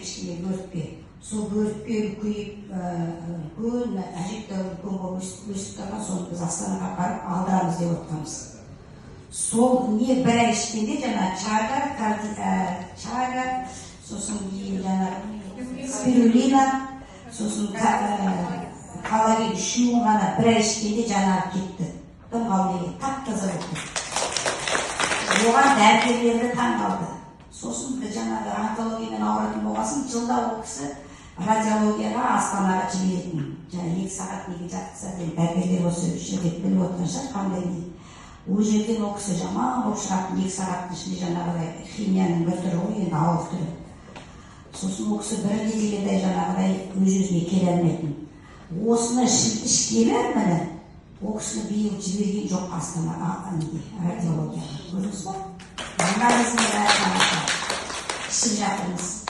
кішкене бөртпе. Сол бөртпе үлкейіп, үлкен, әжептәуір үлкен болып өсіп тұрған, соны біз Астанаға апарып алдырамыз деп отырмыз. Сол не бір ай ішкенде жаңа чага, сосын жаңа спирулина, сосын калорий үшеуін ғана бір ай ішкенде жаңағы кетті. Тым қалмай тап-таза болды. Оған дәрігерлерді таң қалды. Сосын жаңағы онкологиямен ауыратын болғасын, жылда ол кісі радиологияға Астанаға жіберетін. Жаңа 2 сағат неге жатса, дәрігерлер осы жерде біліп отырған шығар, қандай не. Ол жерден ол кісі жаман болып шығатын 2 сағаттың ішінде жаңағыдай химияның бір түрі ғой, енді ауыр түрі. Сосын ол кісі бір недегенде жаңағыдай өз-өзіне келе алмайтын. Осыны ішкелі, міне, ол кісіні биыл жіберген жоқ Астанаға радиологияға. Көрдіңіз ба? Анализіне бәрі тамаша. Ішіп жатырмыз.